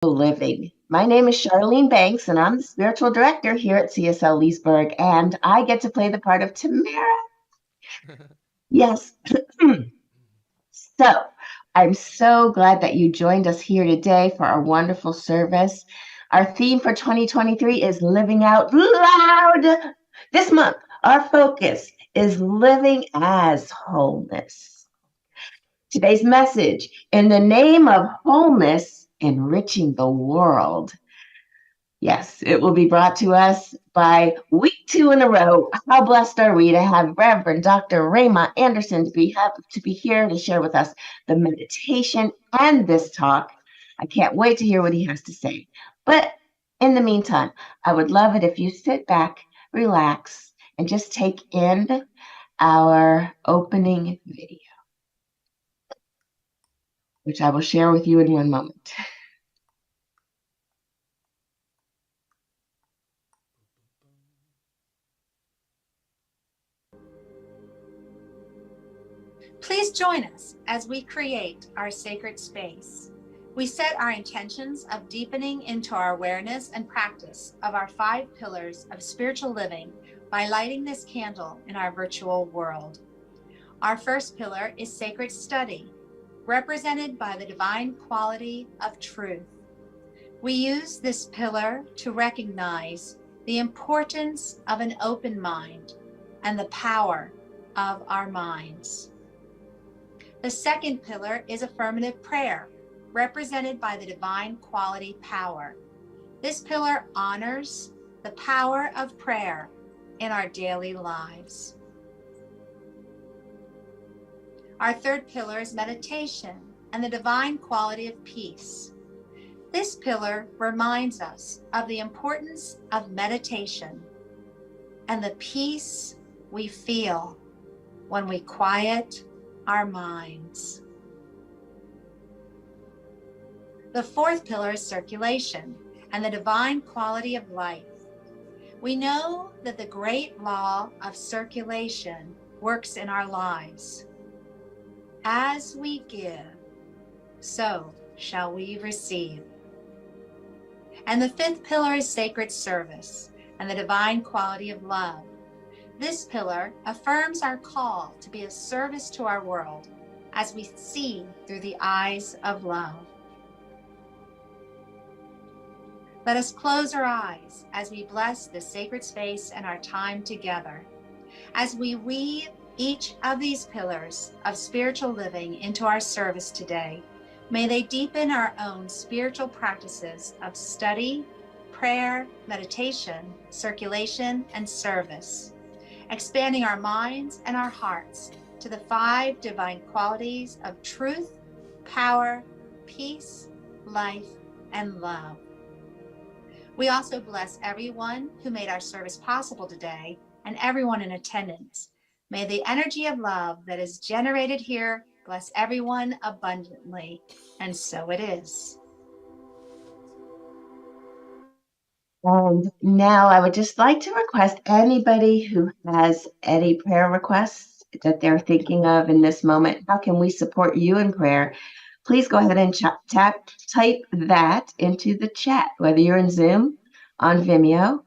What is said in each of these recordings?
Living. My name is Charlene Banks, and I'm the spiritual director here at CSL Leesburg, and I get to play the part of Tamara. Yes. So I'm so glad that you joined us here today for our wonderful service. Our theme for 2023 is Living Out Loud. This month, our focus is living as wholeness. Today's message, in the name of wholeness, enriching the world. Yes, it will be brought to us by week 2 in a row. How blessed are we to have Reverend Dr. Raymond Anderson to be here to share with us the meditation and this talk. I can't wait to hear what he has to say. But in the meantime, I would love it if you sit back, relax, and just take in our opening video, which I will share with you in one moment. Please join us as we create our sacred space. We set our intentions of deepening into our awareness and practice of our 5 pillars of spiritual living by lighting this candle in our virtual world. Our first pillar is sacred study, represented by the divine quality of truth. We use this pillar to recognize the importance of an open mind and the power of our minds. The second pillar is affirmative prayer, represented by the divine quality power. This pillar honors the power of prayer in our daily lives. Our third pillar is meditation and the divine quality of peace. This pillar reminds us of the importance of meditation and the peace we feel when we quiet our minds. The fourth pillar is circulation and the divine quality of life. We know that the great law of circulation works in our lives. As we give, so shall we receive. And the fifth pillar is sacred service and the divine quality of love. This pillar affirms our call to be of service to our world as we see through the eyes of love. Let us close our eyes as we bless this sacred space and our time together. As we weave each of these pillars of spiritual living into our service today, may they deepen our own spiritual practices of study, prayer, meditation, circulation, and service, expanding our minds and our hearts to the 5 divine qualities of truth, power, peace, life, and love. We also bless everyone who made our service possible today and everyone in attendance. May the energy of love that is generated here bless everyone abundantly, and so it is. And now I would just like to request anybody who has any prayer requests that they're thinking of in this moment. How can we support you in prayer? Please go ahead and type that into the chat, whether you're in Zoom, on Vimeo,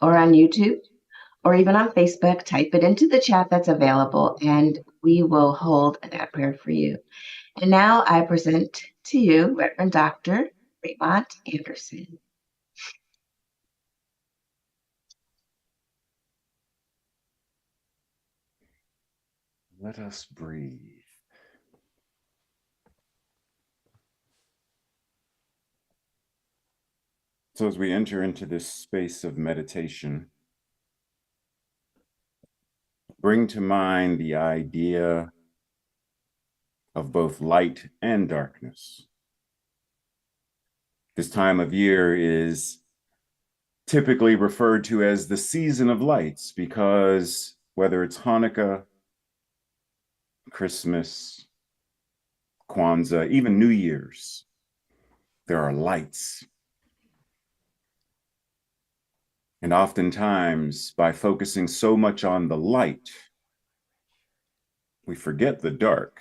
or on YouTube, or even on Facebook. Type it into the chat that's available, and we will hold that prayer for you. And now I present to you Reverend Dr. Raymond Anderson. Let us breathe. So as we enter into this space of meditation, bring to mind the idea of both light and darkness. This time of year is typically referred to as the season of lights because whether it's Hanukkah, Christmas, Kwanzaa, even New Year's, there are lights. And oftentimes, by focusing so much on the light, we forget the dark.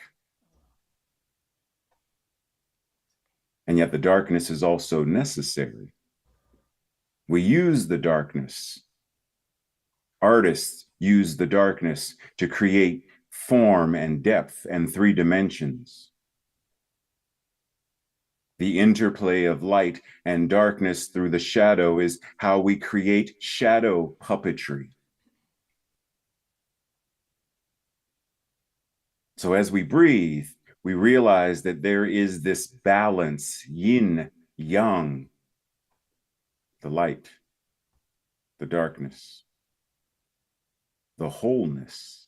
And yet the darkness is also necessary. We use the darkness. Artists use the darkness to create form and depth and 3 dimensions. The interplay of light and darkness through the shadow is how we create shadow puppetry. So as we breathe, we realize that there is this balance, yin, yang, the light, the darkness, the wholeness.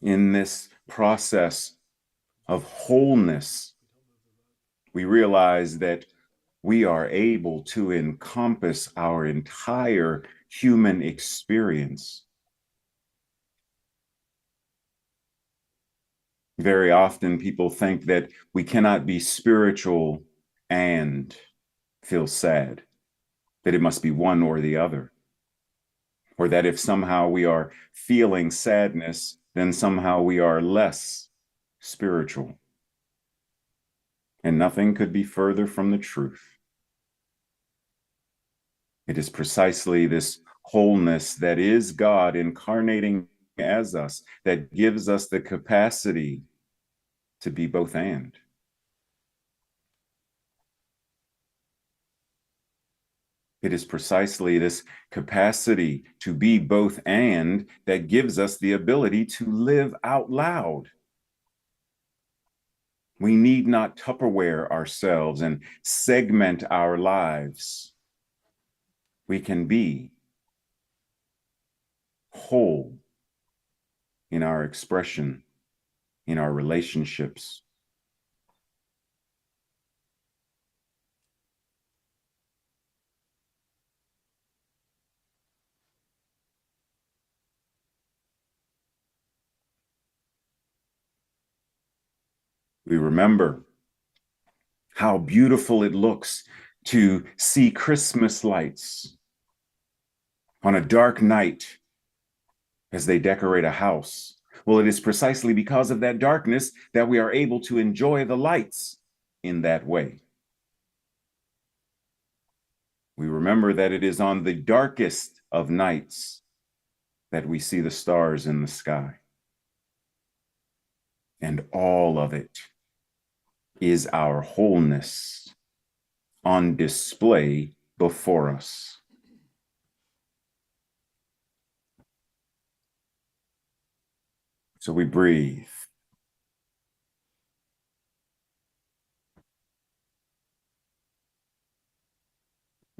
In this process of wholeness, we realize that we are able to encompass our entire human experience. Very often people think that we cannot be spiritual and feel sad, that it must be one or the other, or that if somehow we are feeling sadness, then somehow we are less spiritual. And nothing could be further from the truth. It is precisely this wholeness that is God incarnating as us that gives us the capacity to be both and. It is precisely this capacity to be both and that gives us the ability to live out loud. We need not Tupperware ourselves and segment our lives. We can be whole in our expression, in our relationships. We remember how beautiful it looks to see Christmas lights on a dark night as they decorate a house. Well, it is precisely because of that darkness that we are able to enjoy the lights in that way. We remember that it is on the darkest of nights that we see the stars in the sky. And all of it is our wholeness on display before us. So we breathe.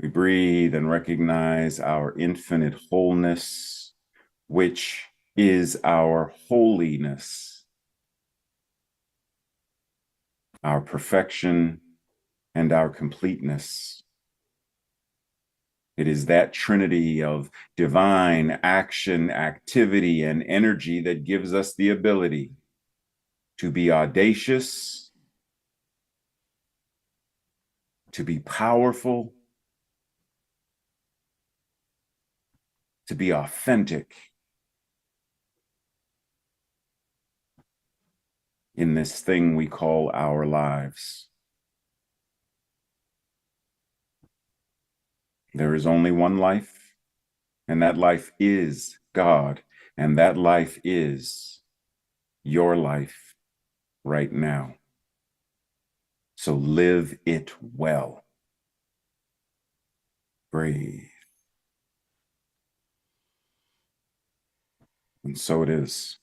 We breathe and recognize our infinite wholeness, which is our holiness, our perfection, and our completeness. It is that trinity of divine action, activity, and energy that gives us the ability to be audacious, to be powerful, to be authentic in this thing we call our lives. There is only one life, and that life is God, and that life is your life right now. So live it well. Breathe. And so it is.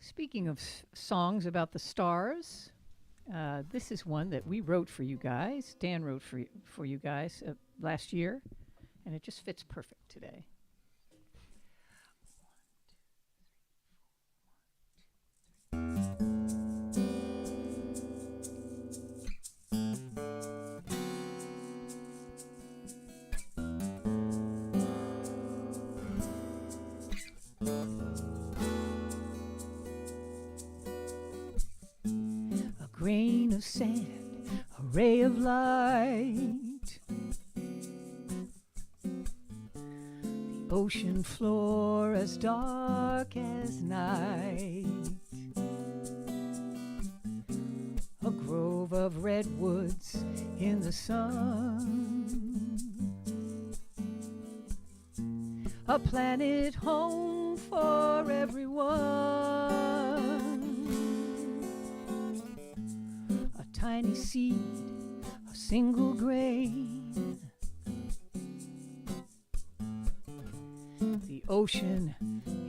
Speaking of songs about the stars, this is one that we wrote for you guys. Dan wrote for you guys last year, and it just fits perfect today. grain of sand, a ray of light. The ocean floor as dark as night. A grove of redwoods in the sun. A planet home for everyone. A tiny seed, a single grain. The ocean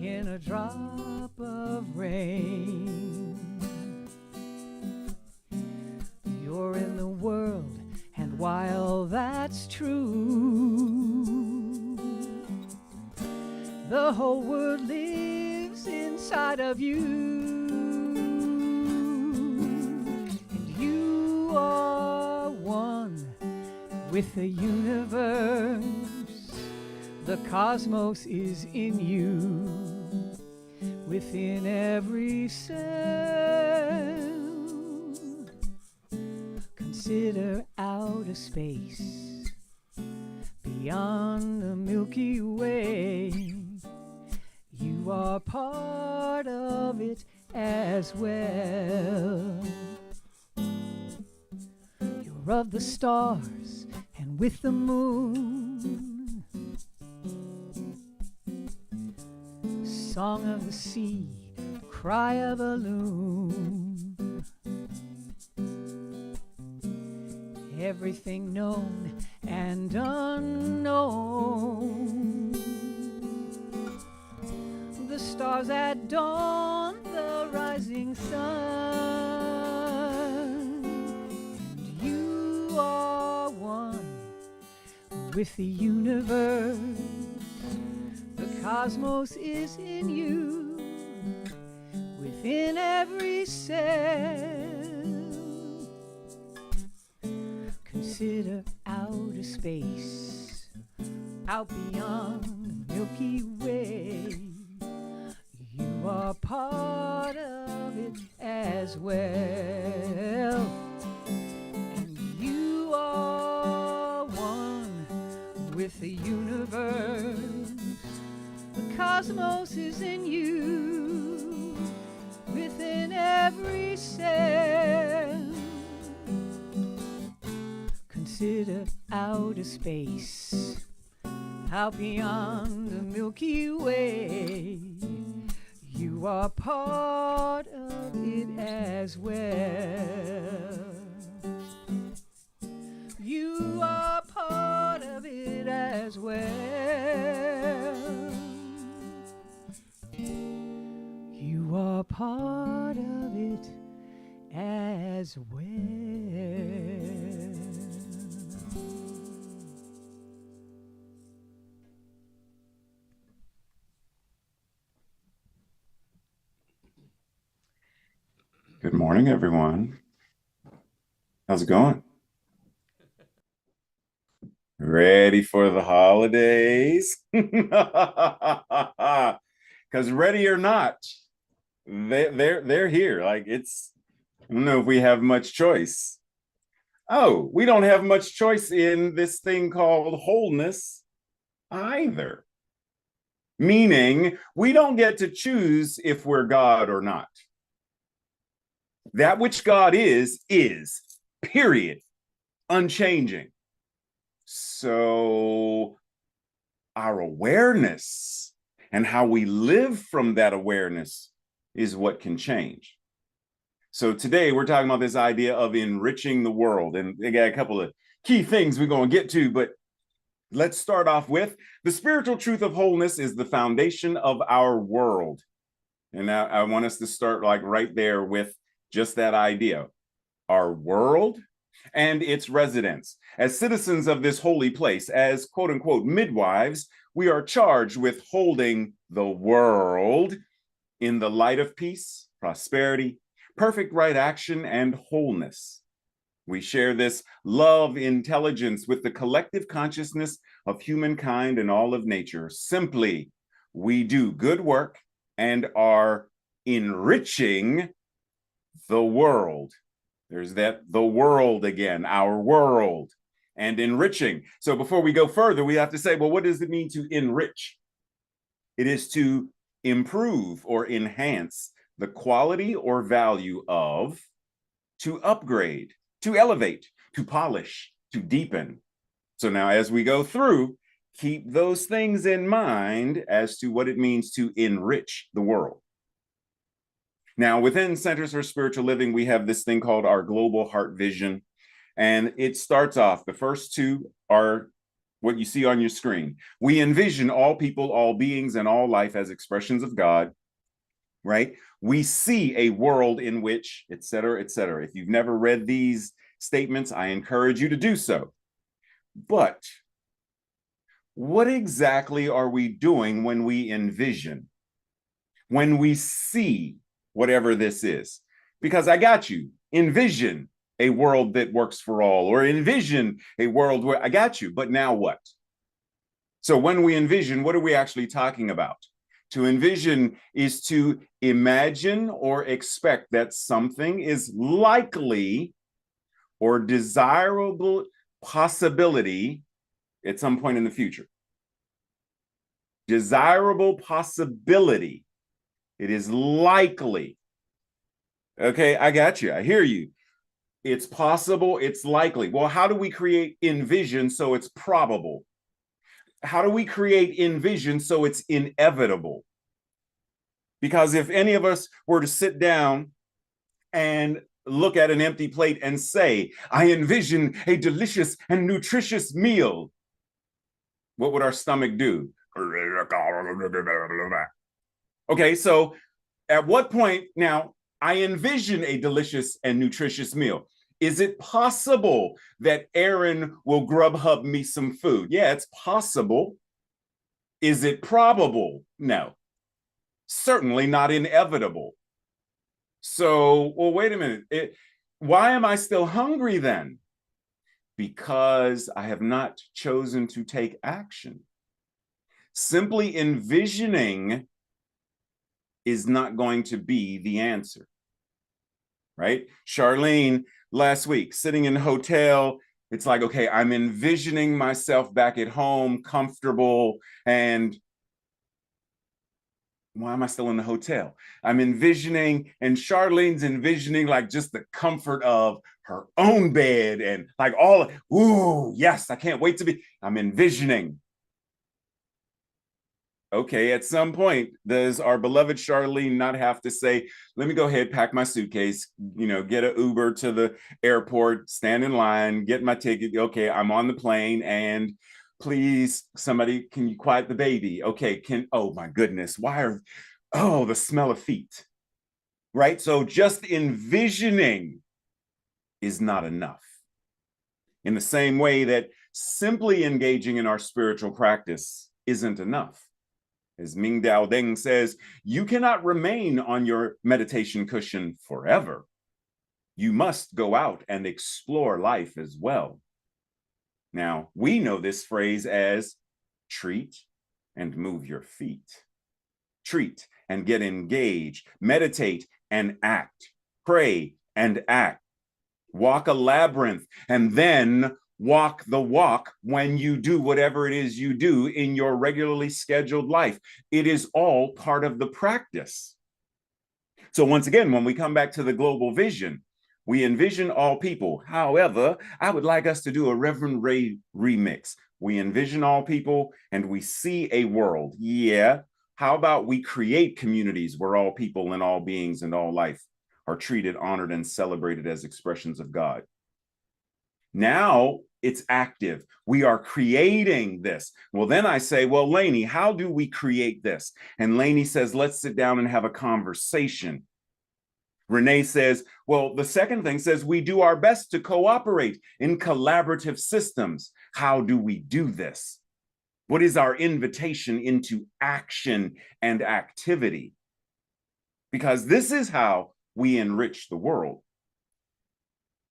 in a drop of rain. You're in the world, and while that's true, the whole world lives inside of you. And you are one with the universe. The cosmos is in you, within every cell. Consider outer space, beyond the Milky Way. You are part of it as well. You're of the stars and with the moon. Song of the sea, cry of a loon. Everything known and unknown. The stars at dawn, the rising sun. And you are one with the universe. The cosmos is in you, within every cell. Consider outer space, out beyond the Milky Way. You are part of it as well. And you are one with the universe. The cosmos is in you, within every cell. Consider outer space, out beyond the Milky Way. You are part of it as well. You are part of it as well. You are part of it as well. Good morning, everyone. How's it going? Ready for the holidays? Because ready or not, they're here. Like I don't know if we have much choice. Oh, we don't have much choice in this thing called wholeness either. Meaning, we don't get to choose if we're God or not. That which God is, period, unchanging. So our awareness and how we live from that awareness is what can change. So today we're talking about this idea of enriching the world. And they got a couple of key things we're going to get to, but let's start off with the spiritual truth of wholeness is the foundation of our world. And I want us to start like right there with just that idea, our world and its residents. As citizens of this holy place, as quote unquote midwives, we are charged with holding the world in the light of peace, prosperity, perfect right action, and wholeness. We share this love intelligence with the collective consciousness of humankind and all of nature. Simply, we do good work and are enriching the world. There's that, the world again, our world, and enriching. So before we go further, we have to say, well, what does it mean to enrich? It is to improve or enhance the quality or value of, to upgrade, to elevate, to polish, to deepen. So now as we go through, keep those things in mind as to what it means to enrich the world. Now, within Centers for Spiritual Living, we have this thing called our Global Heart Vision. And it starts off, the first two are what you see on your screen. We envision all people, all beings, and all life as expressions of God, right? We see a world in which, et cetera, et cetera. If you've never read these statements, I encourage you to do so. But what exactly are we doing when we envision, when we see whatever this is? Because I got you, envision a world that works for all, or envision a world where I got you, but now what? So when we envision, what are we actually talking about? To envision is to imagine or expect that something is likely or desirable possibility at some point in the future. Desirable possibility. It is likely. Okay, I got you. I hear you. It's possible, it's likely. Well, how do we create envision so it's probable? How do we create envision so it's inevitable? Because if any of us were to sit down and look at an empty plate and say, I envision a delicious and nutritious meal, what would our stomach do? Okay, so at what point now, I envision a delicious and nutritious meal. Is it possible that Aaron will Grubhub me some food? Yeah, it's possible. Is it probable? No. Certainly not inevitable. So, well, wait a minute. Why am I still hungry then? Because I have not chosen to take action. Simply envisioning is not going to be the answer, right? Charlene, last week, sitting in a hotel, it's like, okay, I'm envisioning myself back at home, comfortable, and why am I still in the hotel? I'm envisioning, and Charlene's envisioning like just the comfort of her own bed and like all, ooh, yes, I can't wait to be, I'm envisioning. Okay, at some point, does our beloved Charlene not have to say, let me go ahead, pack my suitcase, get an Uber to the airport, stand in line, get my ticket. Okay, I'm on the plane, and please, somebody, can you quiet the baby? Okay, oh my goodness, the smell of feet, right? So just envisioning is not enough. In the same way that simply engaging in our spiritual practice isn't enough. As Ming Dao Deng says, you cannot remain on your meditation cushion forever. You must go out and explore life as well. Now, we know this phrase as treat and move your feet. Treat and get engaged, meditate and act, pray and act, walk a labyrinth, and then walk the walk when you do whatever it is you do in your regularly scheduled life. It is all part of the practice. So once again, when we come back to the global vision, we envision all people. However, I would like us to do a Reverend Ray remix. We envision all people and we see a world. Yeah. How about we create communities where all people and all beings and all life are treated, honored, and celebrated as expressions of God? Now it's active. We are creating this. Well, then I say, well, Lainey, how do we create this? And Lainey says, let's sit down and have a conversation. Renee says, well, the second thing says we do our best to cooperate in collaborative systems. How do we do this? What is our invitation into action and activity? Because this is how we enrich the world.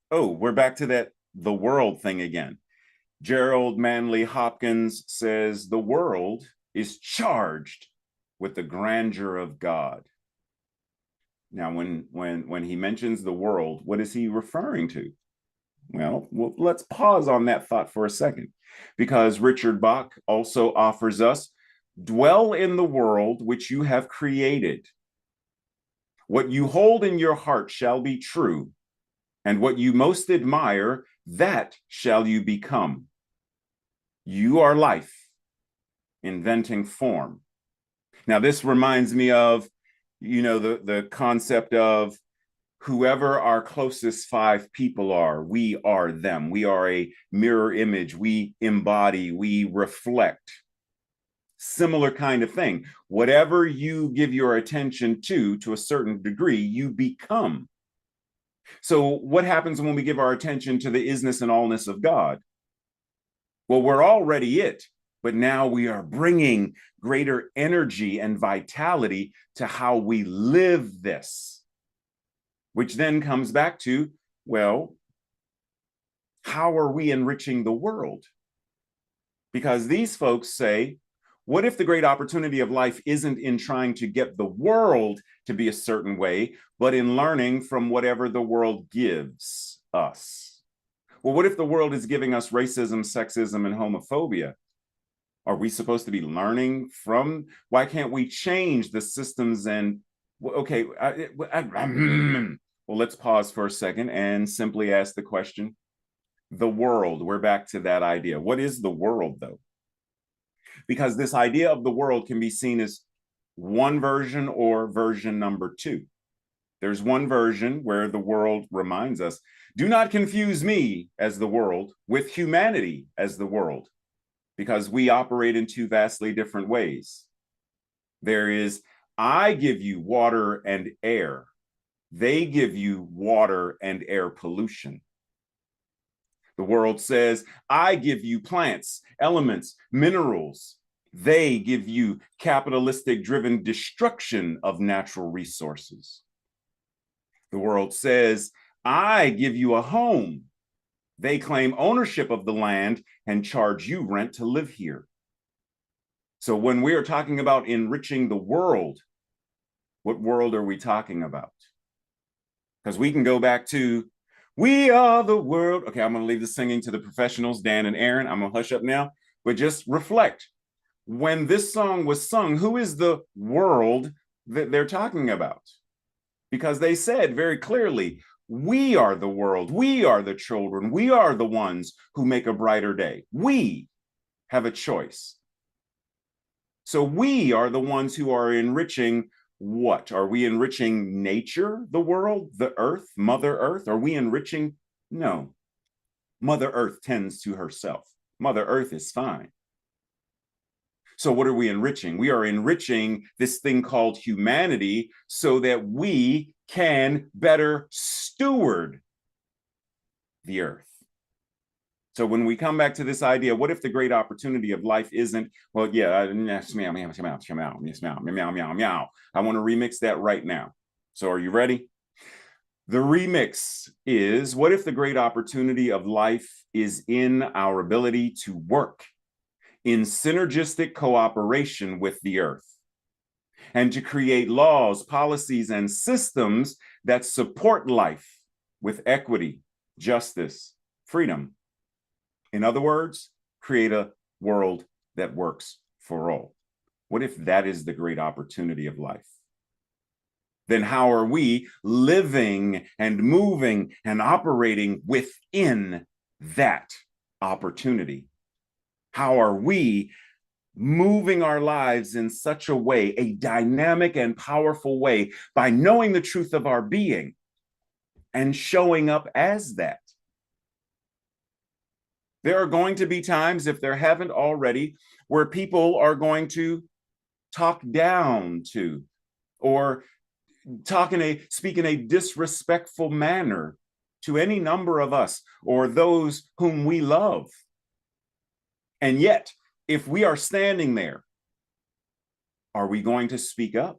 Oh, we're back to that the world thing again. Gerald Manley Hopkins says the world is charged with the grandeur of God. Now, when he mentions the world, what is he referring to? Well, let's pause on that thought for a second, because Richard Bach also offers us, dwell in the world which you have created. What you hold in your heart shall be true, and what you most admire, that shall you become. You are life, inventing form. Now, this reminds me of, the concept of whoever our closest 5 people are, we are them. We are a mirror image. We embody, we reflect. Similar kind of thing. Whatever you give your attention to a certain degree, you become. So what happens when we give our attention to the isness and allness of God? Well, we're already it, but now we are bringing greater energy and vitality to how we live this, which then comes back to, well, how are we enriching the world? Because these folks say, what if the great opportunity of life isn't in trying to get the world to be a certain way, but in learning from whatever the world gives us? Well, what if the world is giving us racism, sexism, and homophobia? Are we supposed to be learning from? Why can't we change the systems? And okay, well, let's pause for a second and simply ask the question, the world, we're back to that idea. What is the world, though? Because this idea of the world can be seen as one version or version number 2. There's one version where the world reminds us, do not confuse me as the world with humanity as the world, because we operate in 2 vastly different ways. There is, I give you water and air. They give you water and air pollution. The world says, I give you plants, elements, minerals. They give you capitalistic driven destruction of natural resources. The world says, I give you a home. They claim ownership of the land and charge you rent to live here. So when we are talking about enriching the world, what world are we talking about? Because we can go back to, we are the world. Okay, I'm going to leave the singing to the professionals, Dan and Aaron. I'm going to hush up now, but just reflect. When this song was sung, who is the world that they're talking about? Because they said very clearly, we are the world. We are the children. We are the ones who make a brighter day. We have a choice. So we are the ones who are enriching what? Are we enriching nature, the world, the earth, Mother Earth? Are we enriching? No. Mother Earth tends to herself. Mother Earth is fine. So what are we enriching? We are enriching this thing called humanity so that we can better steward the earth. So when we come back to this idea, what if the great opportunity of life isn't, well, yeah, I want to remix that right now. So are you ready? The remix is, what if the great opportunity of life is in our ability to work in synergistic cooperation with the earth, and to create laws, policies, and systems that support life with equity, justice, freedom. In other words, create a world that works for all. What if that is the great opportunity of life? Then how are we living and moving and operating within that opportunity? How are we moving our lives in such a way, a dynamic and powerful way, by knowing the truth of our being and showing up as that? There are going to be times, if there haven't already, where people are going to talk down to or speak in a disrespectful manner to any number of us or those whom we love. And yet, if we are standing there, are we going to speak up?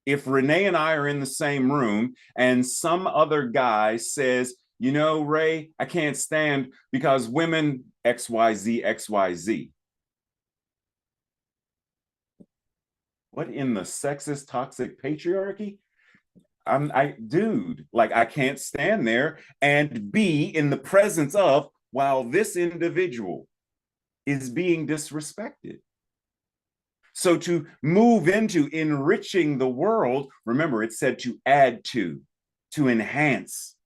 If Renee and I are in the same room and some other guy says, you know, Ray, I can't stand because women XYZ, XYZ. What in the sexist, toxic patriarchy? Dude, like I can't stand there and be in the presence of while this individual is being disrespected. So to move into enriching the world, remember it said to add to enhance,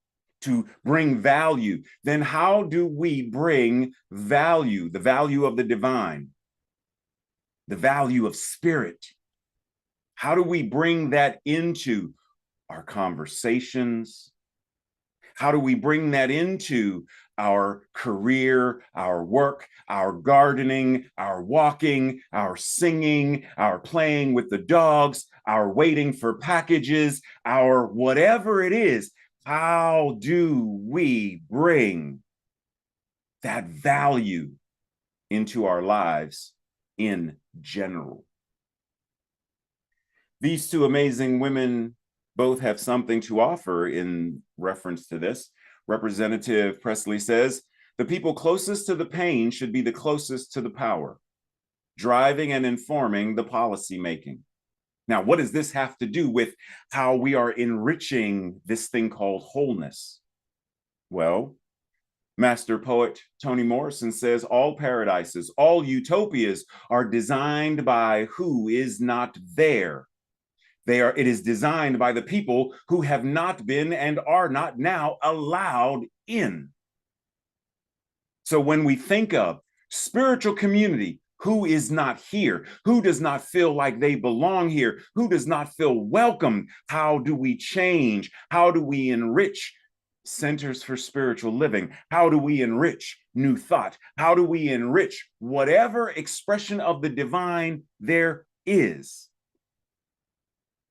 to bring value. Then how do we bring value, the value of the divine, the value of spirit? How do we bring that into our conversations? How do we bring that into our career, our work, our gardening, our walking, our singing, our playing with the dogs, our waiting for packages, our whatever it is? How do we bring that value into our lives in general? These two amazing women both have something to offer in reference to this. Representative Presley says, the people closest to the pain should be the closest to the power, driving and informing the policy making. Now, what does this have to do with how we are enriching this thing called wholeness? Well, Master poet Toni Morrison says all paradises, all utopias are designed by who is not there. It is designed by the people who have not been and are not now allowed in. So when we think of spiritual community, who is not here, who does not feel like they belong here, who does not feel welcome, how do we change? How do we enrich centers for spiritual living? How do we enrich new thought? How do we enrich whatever expression of the divine there is?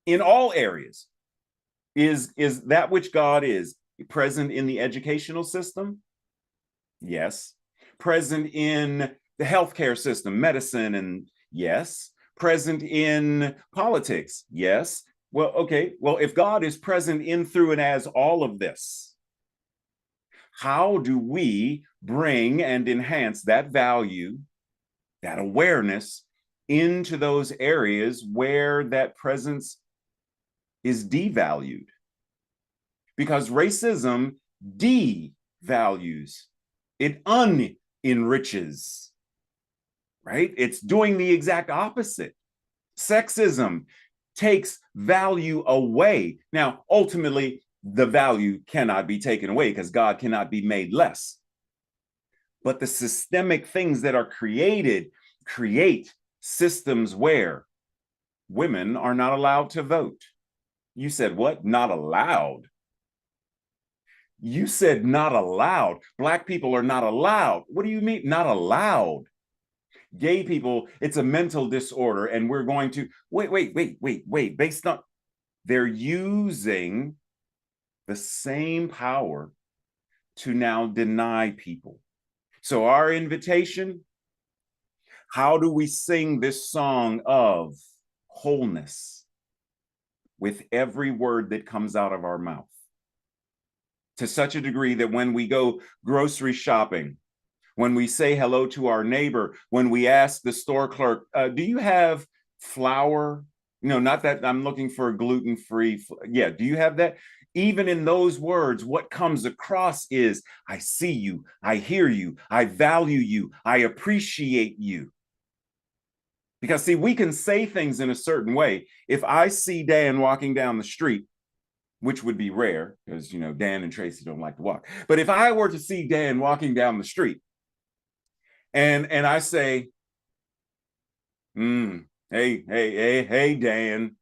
In all areas, is that which God is present in the educational system? Yes. Present in the healthcare system, medicine, and yes. Present in politics? Yes. Well, okay. Well, if God is present in, through, and as all of this, how do we bring and enhance that value, that awareness into those areas where that presence is devalued? Because racism devalues, it unenriches, right? It's doing the exact opposite. Sexism takes value away. Now, ultimately, the value cannot be taken away because God cannot be made less. But the systemic things that are created create systems where women are not allowed to vote. You said what? Not allowed. You said not allowed. Black people are not allowed. What do you mean not allowed? Gay people, it's a mental disorder, and we're going to wait. Based on, they're using the same power to now deny people. So our invitation, how do we sing this song of wholeness with every word that comes out of our mouth? To such a degree that when we go grocery shopping, when we say hello to our neighbor, when we ask the store clerk, do you have flour? No, not that I'm looking for gluten-free. Yeah, do you have that? Even in those words, what comes across is, I see you, I hear you, I value you, I appreciate you. Because see, we can say things in a certain way. If I see Dan walking down the street, which would be rare because, you know, Dan and Tracy don't like to walk. But if I were to see Dan walking down the street and I say, hey, Dan,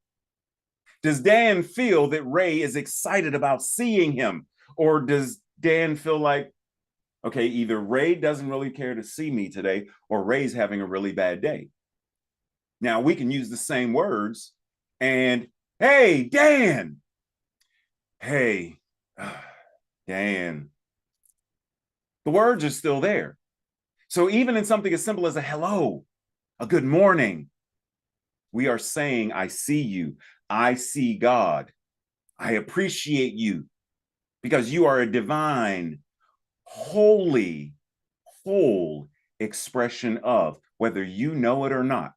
does Dan feel that Ray is excited about seeing him? Or does Dan feel like, okay, either Ray doesn't really care to see me today or Ray's having a really bad day? Now we can use the same words and, hey, Dan, hey, Dan. The words are still there. So even in something as simple as a hello, a good morning, we are saying, I see you. I see God. I appreciate you because you are a divine, holy, whole expression of, whether you know it or not.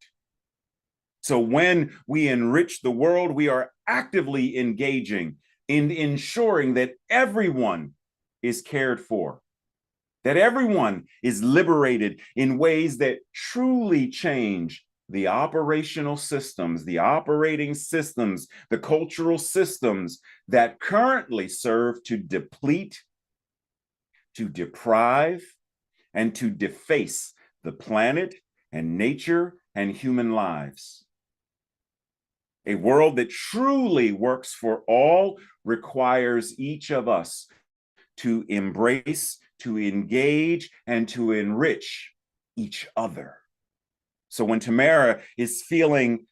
So when we enrich the world, we are actively engaging in ensuring that everyone is cared for, that everyone is liberated in ways that truly change the operational systems, the operating systems, the cultural systems that currently serve to deplete, to deprive, and to deface the planet and nature and human lives. A world that truly works for all requires each of us to embrace, to engage, and to enrich each other. So when Tamara is feeling,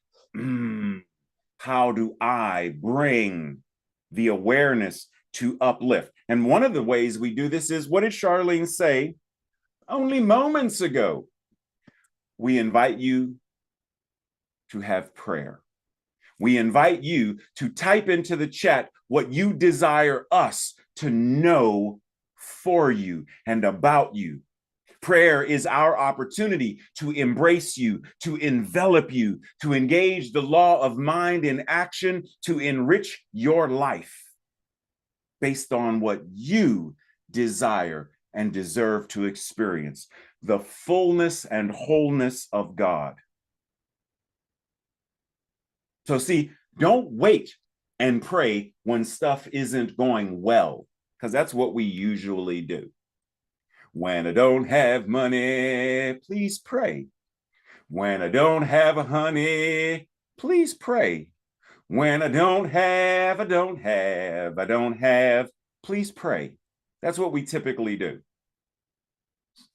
how do I bring the awareness to uplift? And one of the ways we do this is, what did Charlene say only moments ago? We invite you to have prayer. We invite you to type into the chat what you desire us to know for you and about you. Prayer is our opportunity to embrace you, to envelop you, to engage the law of mind in action, to enrich your life based on what you desire and deserve to experience, the fullness and wholeness of God. So see, don't wait and pray when stuff isn't going well, because that's what we usually do. When I don't have money, please pray. When I don't have a honey, please pray. When I don't have, please pray. That's what we typically do.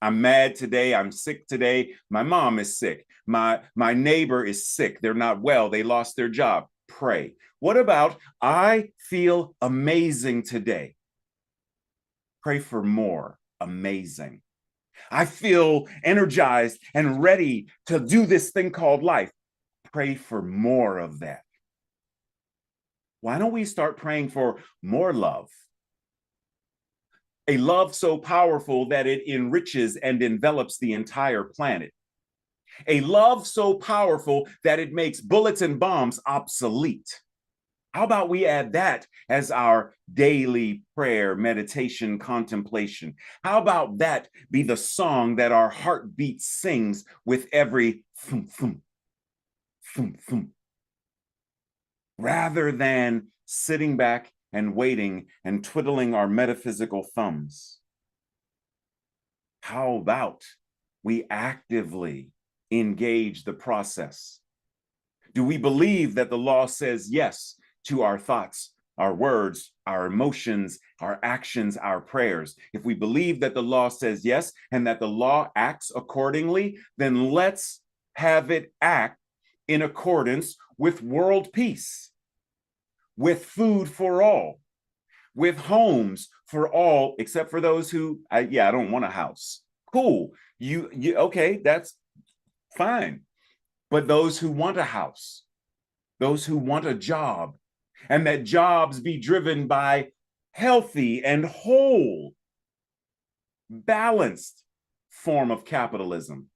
I'm mad today. I'm sick today. My mom is sick. My neighbor is sick. They're not well. They lost their job. Pray. What about, I feel amazing today? Pray for more amazing. I feel energized and ready to do this thing called life. Pray for more of that. Why don't we start praying for more love? A love so powerful that it enriches and envelops the entire planet. A love so powerful that it makes bullets and bombs obsolete. How about we add that as our daily prayer, meditation, contemplation? How about that be the song that our heartbeat sings with every thump, thump, thump, thump, rather than sitting back and waiting and twiddling our metaphysical thumbs? How about we actively engage the process? Do we believe that the law says yes to our thoughts, our words, our emotions, our actions, our prayers? If we believe that the law says yes and that the law acts accordingly, then let's have it act in accordance with world peace, with food for all, with homes for all, except for those who, I don't want a house. Cool. You okay, that's fine. But those who want a house, those who want a job, and that jobs be driven by healthy and whole, balanced form of capitalism,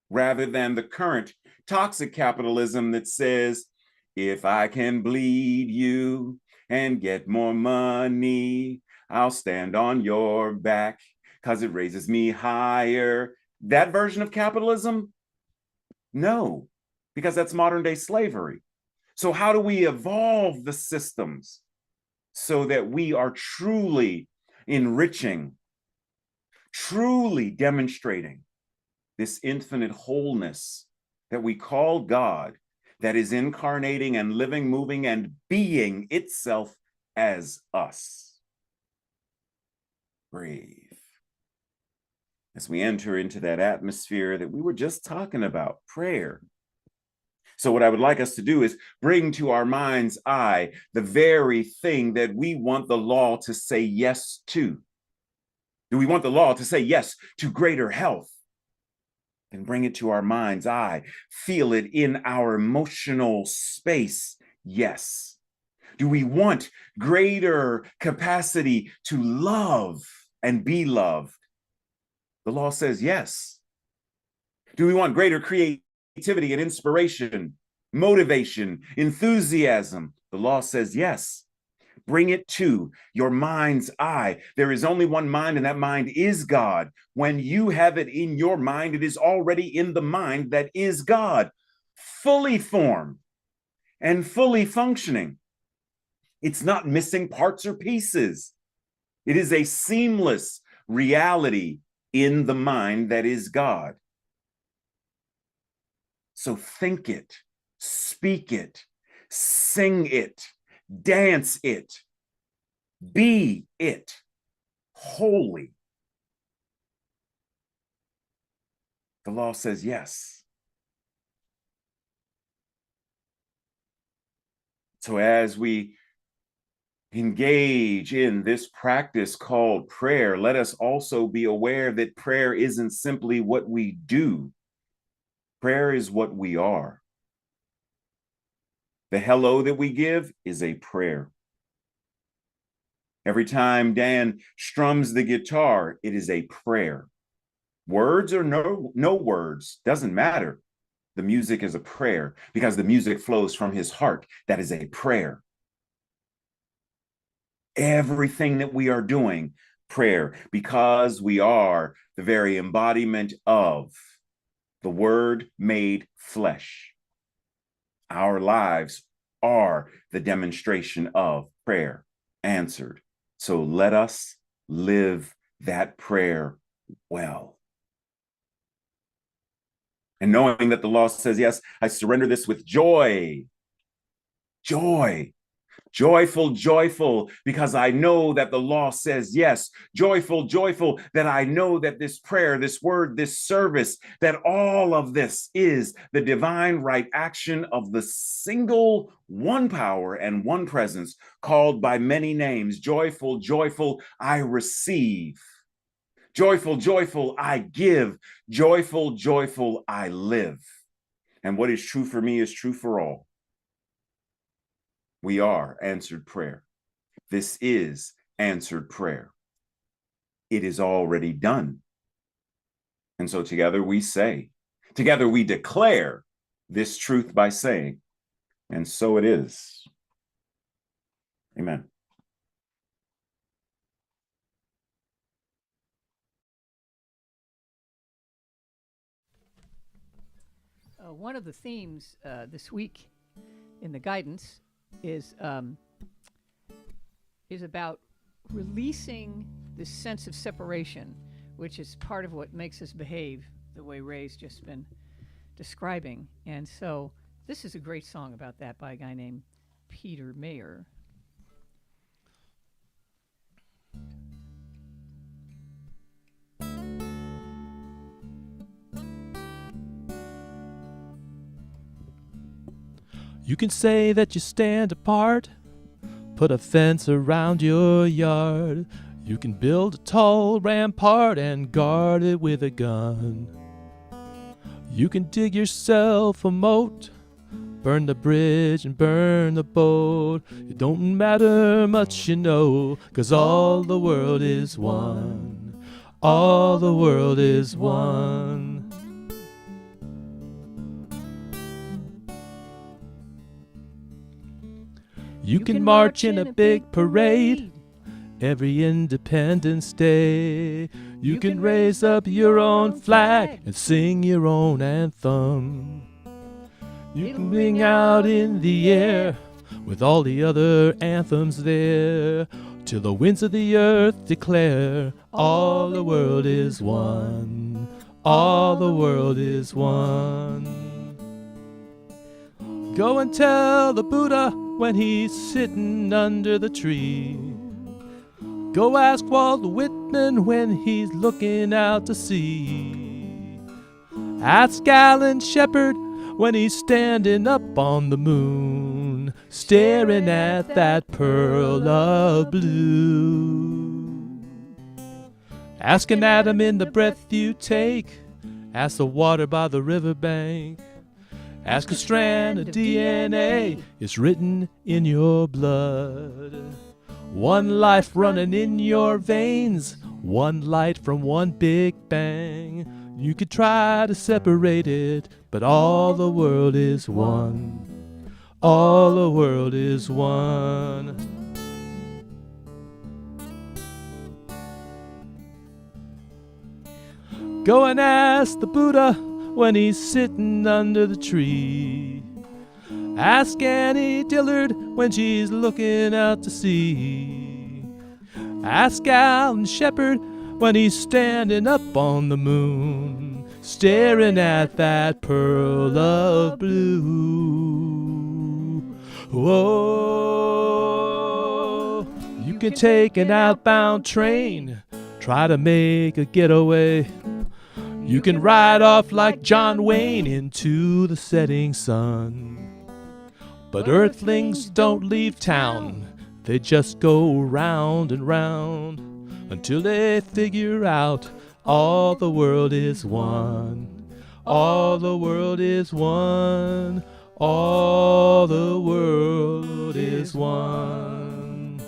rather than the current toxic capitalism that says, if I can bleed you and get more money, I'll stand on your back because it raises me higher. That version of capitalism? No, because that's modern day slavery. So how do we evolve the systems so that we are truly enriching, truly demonstrating this infinite wholeness that we call God, that is incarnating and living, moving, and being itself as us? Breathe as we enter into that atmosphere that we were just talking about, prayer. So what I would like us to do is bring to our mind's eye the very thing that we want the law to say yes to. Do we want the law to say yes to greater health? Then bring it to our mind's eye. Feel it in our emotional space. Yes. Do we want greater capacity to love and be loved? The law says yes. Do we want greater creativity and inspiration? motivation, enthusiasm. The law says yes. Bring it to your mind's eye. There is only one mind, and that mind is God. When you have it in your mind, it is already in the mind that is God, fully formed and fully functioning. It's not missing parts or pieces. It is a seamless reality in the mind that is God. So think it, speak it, sing it, dance it, be it holy. The law says yes. So as we engage in this practice called prayer, let us also be aware that prayer isn't simply what we do. Prayer is what we are. The hello that we give is a prayer. Every time Dan strums the guitar, it is a prayer. Words or no words, doesn't matter. The music is a prayer because the music flows from his heart. That is a prayer. Everything that we are doing, prayer, because we are the very embodiment of the Word made flesh. Our lives are the demonstration of prayer answered. So let us live that prayer well. And knowing that the law says, yes, I surrender this with joy. Joy. Joyful, joyful, because I know that the law says yes. Joyful, joyful, that I know that this prayer, this word, this service, that all of this is the divine right action of the single one power and one presence called by many names. Joyful, joyful, I receive. Joyful, joyful, I give. Joyful, joyful, I live. And what is true for me is true for all. We are answered prayer. This is answered prayer. It is already done. And so together we say, together we declare this truth by saying, and so it is. Amen. One of the themes this week in the guidance is about releasing this sense of separation, which is part of what makes us behave the way Ray's just been describing. And so this is a great song about that by a guy named Peter Mayer. You can say that you stand apart, put a fence around your yard. You can build a tall rampart and guard it with a gun. You can dig yourself a moat, burn the bridge and burn the boat. It don't matter much, you know, 'cause all the world is one. All the world is one. You can march in a big parade every Independence Day. You can raise up your own flag and sing your own anthem. You can ring out in the air with all the other anthems there, till the winds of the earth declare all the world is one. All the world is one. Go and tell the Buddha when he's sitting under the tree. Go ask Walt Whitman when he's looking out to sea. Ask Alan Shepard when he's standing up on the moon, staring at that pearl of blue. Ask an atom in the breath you take. Ask the water by the riverbank. Ask a strand of DNA, it's written in your blood. One life running in your veins, one light from one big bang. You could try to separate it, but all the world is one. All the world is one. Go and ask the Buddha when he's sitting under the tree. Ask Annie Dillard when she's looking out to sea. Ask Alan Shepard when he's standing up on the moon, staring at that pearl of blue. Whoa, you can take an outbound train, try to make a getaway. You can ride off like John Wayne into the setting sun. But earthlings don't leave town, they just go round and round until they figure out all the world is one. All the world is one. All the world is one.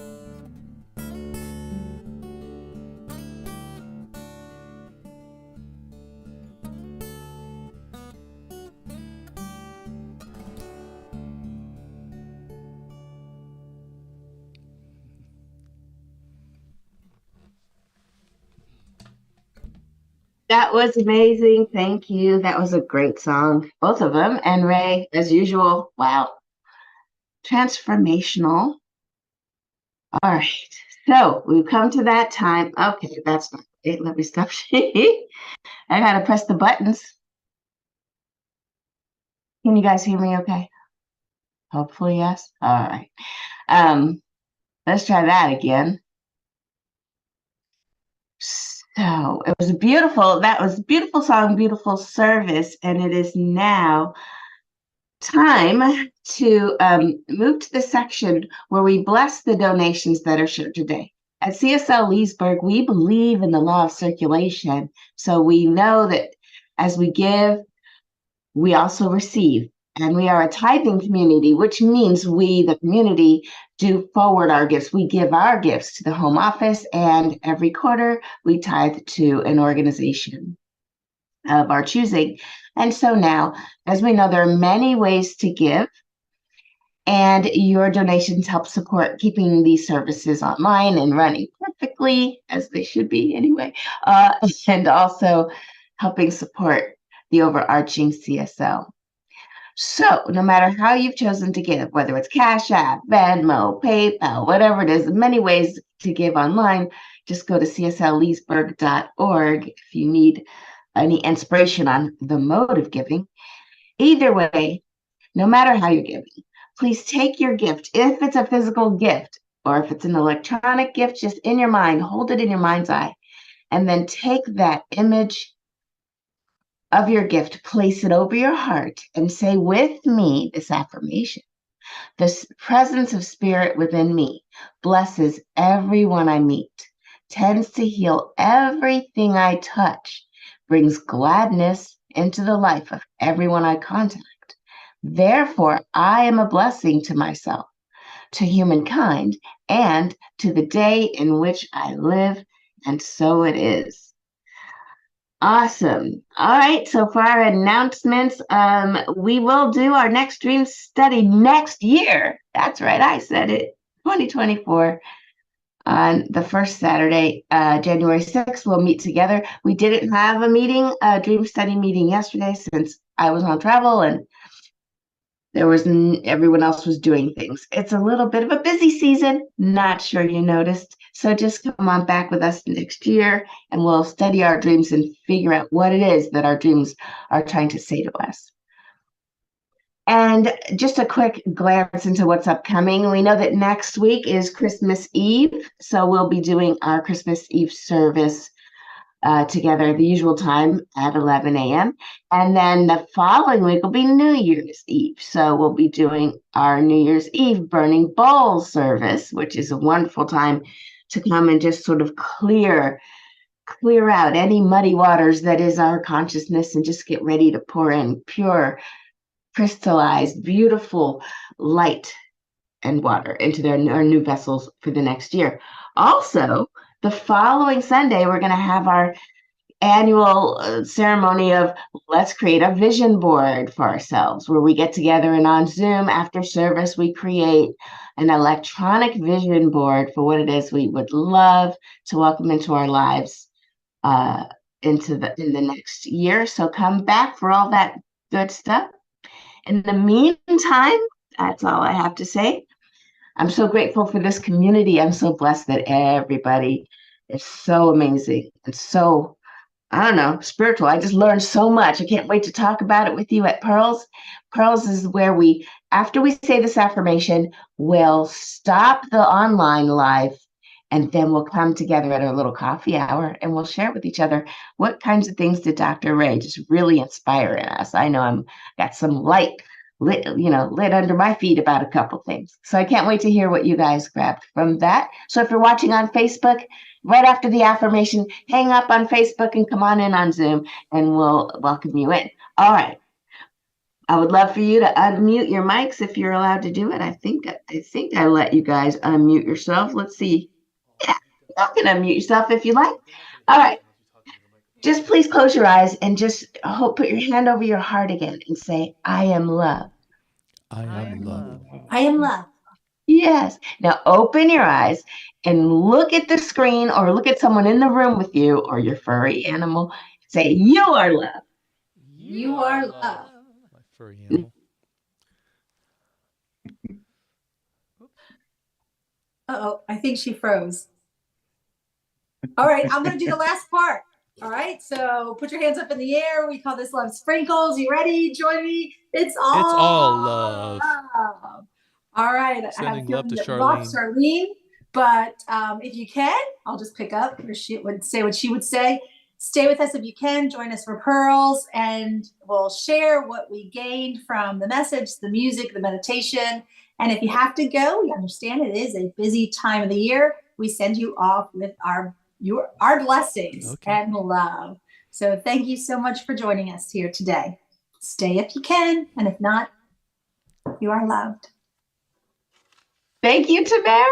That was amazing. Thank you. That was a great song. Both of them. And Ray, as usual, wow. Transformational. All right. So we've come to that time. Okay, that's not it. Let me stop. I gotta press the buttons. Can you guys hear me okay? Hopefully, yes. All right. Let's try that again. So it was a beautiful song, beautiful service, and it is now time to move to the section where we bless the donations that are shared today. At CSL Leesburg, we believe in the law of circulation, so we know that as we give, we also receive. And we are a tithing community, which means we, the community, do forward our gifts. We give our gifts to the home office, and every quarter we tithe to an organization of our choosing. And so now, as we know, there are many ways to give, and your donations help support keeping these services online and running perfectly, as they should be anyway, and also helping support the overarching CSL. So no matter how you've chosen to give, whether it's Cash App, Venmo, PayPal, whatever it is, many ways to give online, just go to cslleesburg.org if you need any inspiration on the mode of giving. Either way, no matter how you're giving, please take your gift, if it's a physical gift or if it's an electronic gift, just in your mind, hold it in your mind's eye, and then take that image of your gift, place it over your heart, and say with me this affirmation. The presence of spirit within me blesses everyone I meet, tends to heal everything I touch, brings gladness into the life of everyone I contact. Therefore, I am a blessing to myself, to humankind, and to the day in which I live, and so it is. Awesome. All right. So for our announcements, we will do our next dream study next year. That's right. I said it. 2024 on the first Saturday, January 6th. We'll meet together. We didn't have a dream study meeting yesterday since I was on travel and everyone else was doing things. It's a little bit of a busy season. Not sure you noticed. So just come on back with us next year and we'll study our dreams and figure out what it is that our dreams are trying to say to us. And just a quick glance into what's upcoming. We know that next week is Christmas Eve. So we'll be doing our Christmas Eve service together at the usual time at 11 a.m. And then the following week will be New Year's Eve. So we'll be doing our New Year's Eve burning bowl service, which is a wonderful time to come and just sort of clear out any muddy waters that is our consciousness and just get ready to pour in pure, crystallized, beautiful light and water into our new vessels for the next year. Also, the following Sunday, we're going to have our annual ceremony of let's create a vision board for ourselves, where we get together and on Zoom after service, we create an electronic vision board for what it is we would love to welcome into our lives in the next year. So come back for all that good stuff. In the meantime, that's all I have to say. I'm so grateful for this community. I'm so blessed that everybody is so amazing and so, I don't know, spiritual. I just learned so much. I can't wait to talk about it with you at Pearls. Pearls is where we, after we say this affirmation, we'll stop the online live and then we'll come together at our little coffee hour and we'll share with each other what kinds of things did Dr. Ray just really inspire in us. I know I'm got some light lit under my feet about a couple things. So I can't wait to hear what you guys grabbed from that. So if you're watching on Facebook, right after the affirmation, hang up on Facebook and come on in on Zoom and we'll welcome you in. All right. I would love for you to unmute your mics if you're allowed to do it. I think I let you guys unmute yourself. Let's see. Yeah, you can unmute yourself if you like. All right. Just please close your eyes and just put your hand over your heart again and say, I am love. I am love. I am love. Yes. Now open your eyes and look at the screen or look at someone in the room with you or your furry animal. Say, you are love. You are love. My furry animal. Uh-oh, I think she froze. All right, I'm going to do the last part. All right, so put your hands up in the air. We call this love sprinkles. You ready? Join me. It's all love. All right, Sending I love to have lost Charlene. Charlene, but if you can, I'll just pick up, or she would say what she would say. Stay with us if you can. Join us for Pearls, and we'll share what we gained from the message, the music, the meditation. And if you have to go, we understand it is a busy time of the year. We send you off with our blessings and love. So thank you so much for joining us here today. Stay if you can, and if not, you are loved. Thank you, Tamara.